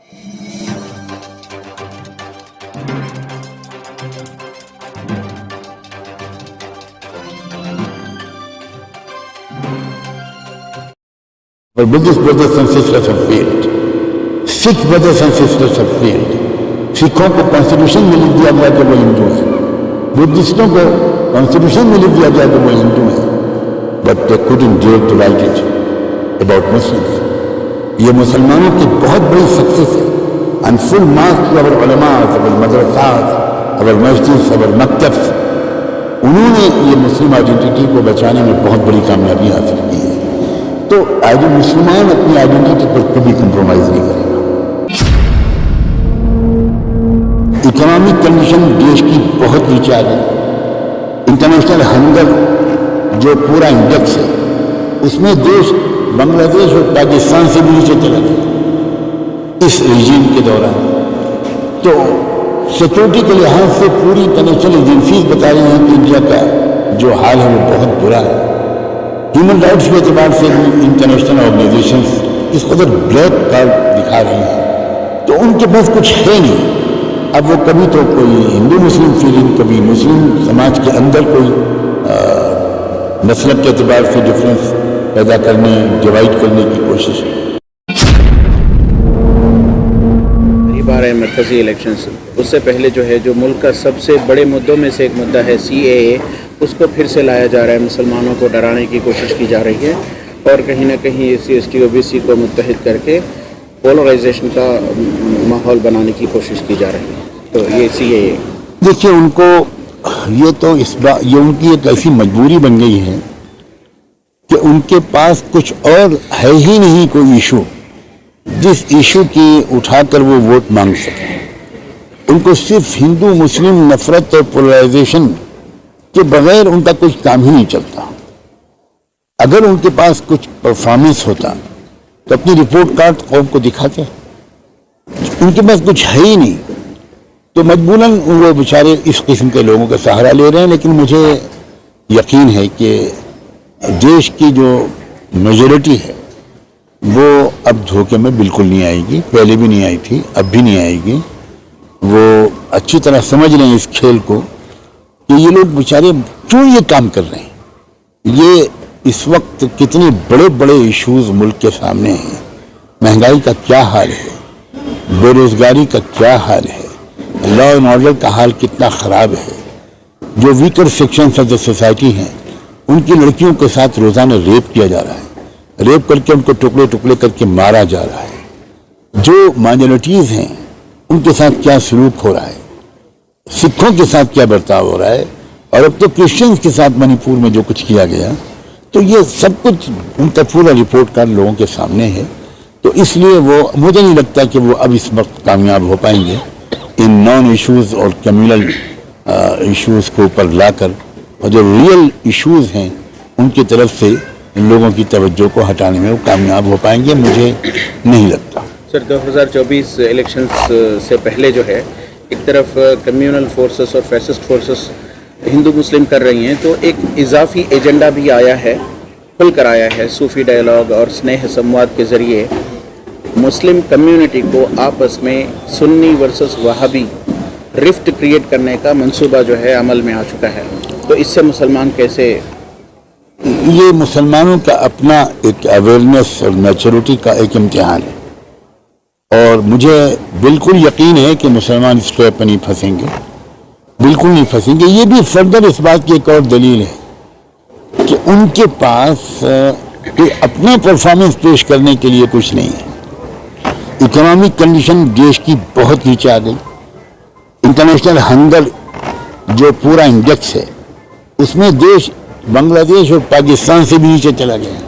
But Buddhist brothers and sisters have failed. Sikh brothers and sisters have failed. सिखों को constitution में लिख दिया गया कि वो हिंदू है, बुद्धिस्टों को कॉन्स्टिट्यूशन में लिख दिया गया कि वो हिंदू है, but they couldn't dare to write it about Muslims. ये मुसलमानों की बहुत बड़ी सक्सेस है. And full marks to our ulamas, our madrasas, our masjids, our maktabs. उन्होंने ये मुस्लिम आइडेंटिटी को बचाने में बहुत बड़ी कामयाबी हासिल की है. तो आज मुसलमान अपनी आइडेंटिटी पर कभी कंप्रोमाइज नहीं करेगा. इकोनॉमिक कंडीशन देश की बहुत नीचे आ गई. इंटरनेशनल हंगर जो पूरा इंडेक्स है उसमें देश बांग्लादेश और पाकिस्तान से भी नीचे चला गया इस रिजीम के दौरान. तो सिक्योरिटी के लिहाज से पूरी इंटरनेशनल एजेंसीज बता रही हैं कि इंडिया का जो हाल है वो बहुत बुरा है. ह्यूमन राइट्स के एतबार से भी इंटरनेशनल ऑर्गेनाइजेशंस इस कदर ब्लैक कार्ड दिखा रही हैं. तो उनके पास कुछ है नहीं. अब वो कभी तो कोई हिंदू मुस्लिम फीलिंग, कभी मुस्लिम समाज के अंदर कोई मसलब के एतबार से डिफरेंस पैदा करने, डिवाइड करने की कोशिश. करीब आ रहे हैं मरकज़ी इलेक्शंस, उससे पहले जो है जो मुल्क का सबसे बड़े मुद्दों में से एक मुद्दा है CAA, उसको फिर से लाया जा रहा है. मुसलमानों को डराने की कोशिश की जा रही है और कहीं ना कहीं SC ST OBC को मुत्तहिद करके पोलराइजेशन का माहौल बनाने की कोशिश की जा रही है. तो ये CAA देखिए, उनको ये तो ये उनकी एक ऐसी मजबूरी बन गई है कि उनके पास कुछ और है ही नहीं कोई इशू जिस इशू की उठाकर वो वोट मांग सके. उनको सिर्फ हिंदू मुस्लिम नफरत और पोलराइजेशन के बगैर उनका कुछ काम ही नहीं चलता. अगर उनके पास कुछ परफॉर्मेंस होता तो अपनी रिपोर्ट कार्ड कौम को दिखाते. उनके पास कुछ है ही नहीं, तो मजबूरन वो बेचारे इस किस्म के लोगों का सहारा ले रहे हैं. लेकिन मुझे यकीन है कि देश की जो मेजॉरिटी है वो अब धोखे में बिल्कुल नहीं आएगी. पहले भी नहीं आई थी, अब भी नहीं आएगी. वो अच्छी तरह समझ रहे हैं इस खेल को कि ये लोग बेचारे क्यों ये काम कर रहे हैं. ये इस वक्त कितने बड़े बड़े इश्यूज मुल्क के सामने हैं. महंगाई का क्या हाल है, बेरोजगारी का क्या हाल है, लॉ एंड ऑर्डर का हाल कितना ख़राब है. जो weaker sections of the society हैं उनकी लड़कियों के साथ रोज़ाना रेप किया जा रहा है. रेप करके उनको टुकड़े टुकड़े करके मारा जा रहा है. जो माइनॉरिटीज़ हैं उनके साथ क्या सलूक हो रहा है, सिखों के साथ क्या बर्ताव हो रहा है, और अब तो क्रिश्चियंस के साथ मणिपुर में जो कुछ किया गया. तो ये सब कुछ उनका पूरा रिपोर्ट कार्ड लोगों के सामने है. तो इसलिए वो, मुझे नहीं लगता कि वो अब इस वक्त कामयाब हो पाएंगे इन नॉन इश्यूज और कम्युनल इश्यूज को ऊपर लाकर, और जो रियल इश्यूज हैं उनकी तरफ से लोगों की तवज्जो को हटाने में वो कामयाब हो पाएंगे. मुझे नहीं लगता. सर, 2024 इलेक्शंस से पहले जो है एक तरफ कम्युनल फोर्सेस और फैसिस्ट फोर्सेस हिंदू मुस्लिम कर रही हैं, तो एक इजाफी एजेंडा भी आया है, खुल कर आया है. सूफी डायलॉग और स्नेह संवाद के ज़रिए मुस्लिम कम्युनिटी को आपस में Sunni versus Wahhabi rift create करने का मंसूबा जो है अमल में आ चुका है. तो इससे मुसलमान कैसे, ये मुसलमानों का अपना एक अवेयरनेस और मैच्योरिटी का एक इम्तिहान है. और मुझे बिल्कुल यकीन है कि मुसलमान इस ट्रैप में नहीं फंसेंगे, बिल्कुल नहीं फंसेंगे. ये भी फर्दर इस बात की एक और दलील है कि उनके पास कोई अपना परफॉर्मेंस पेश करने के लिए कुछ नहीं है. इकोनॉमिक कंडीशन देश की बहुत नीचे आ गई. इंटरनेशनल हंगर जो पूरा इंडेक्स है उसमें देश बांग्लादेश और पाकिस्तान से भी नीचे चला गया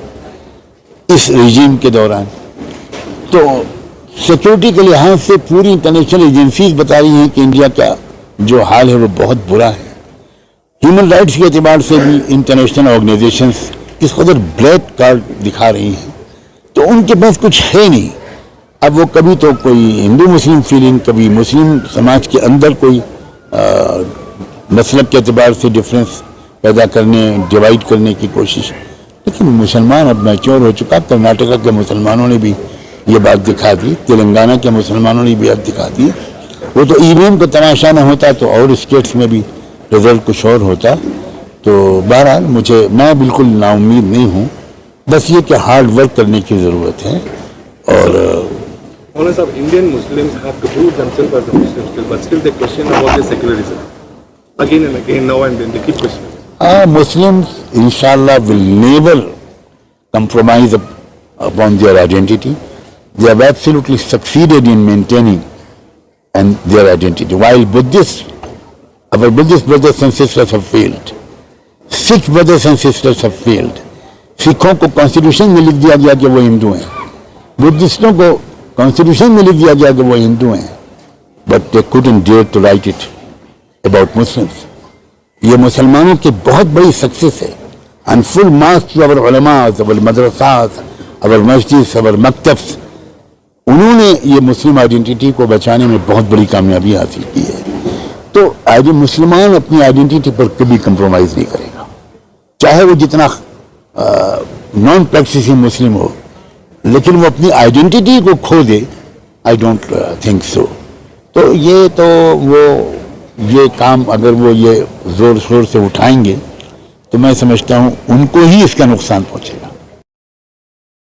इस रिजीम के दौरान. तो सिक्योरिटी के लिहाज से पूरी इंटरनेशनल एजेंसीज बता रही हैं कि इंडिया का जो हाल है वो बहुत बुरा है. ह्यूमन राइट्स के एतबार से भी इंटरनेशनल ऑर्गेनाइजेशंस इस कदर ब्लैक कार्ड दिखा रही हैं. तो उनके पास कुछ है नहीं. अब वो कभी तो कोई हिंदू मुस्लिम फीलिंग, कभी मुस्लिम समाज के अंदर कोई मसलब के एतबार से डिफरेंस पैदा करने, डिवाइड करने की कोशिश. लेकिन मुसलमान अब मैच्योर हो चुका. कर्नाटका के मुसलमानों ने भी یہ بات دکھا دی، تلنگانہ کے مسلمانوں نے بھی بات دکھا دی. وہ تو ای وی ایم کا تماشا نہ ہوتا تو اور اسٹیٹس میں بھی رزلٹ کچھ اور ہوتا. تو بہرحال میں بالکل نا امید نہیں ہوں، بس یہ کہ ہارڈ ورک کرنے کی ضرورت ہے. اور Moulana Sahib, Indian Muslims have to prove themselves as a Muslim still, but still they question about their secularism. Again and again, now and then, they keep questioning. Muslims, inshallah, will never compromise upon their identity. They have absolutely succeeded in maintaining their identity. While our Buddhist brothers and sisters have failed, Sikh brothers and sisters have failed. سکھوں کو constitution میں لکھ دیا گیا کہ وہ ہندو ہیں، بدھسٹوں کو کانسٹیٹیوشن میں لکھ دیا گیا کہ وہ ہندو ہیں، but they couldn't dare to write it about Muslims. یہ مسلمانوں کی بہت بڑی سکسیس ہے. and full marks to our علماء, our madrasas, our masjids, our maktabs. انہوں نے یہ مسلم آئیڈینٹی کو بچانے میں بہت بڑی کامیابی حاصل کی ہے. تو مسلمان اپنی آئیڈینٹی پر کبھی کمپرومائز نہیں کرے گا، چاہے وہ جتنا نان پریکٹسنگ مسلم ہو، لیکن وہ اپنی آئیڈینٹی کو کھو دے. I don't think so. تو یہ کام اگر وہ یہ زور شور سے اٹھائیں گے تو میں سمجھتا ہوں ان کو ہی اس کا نقصان پہنچے گا.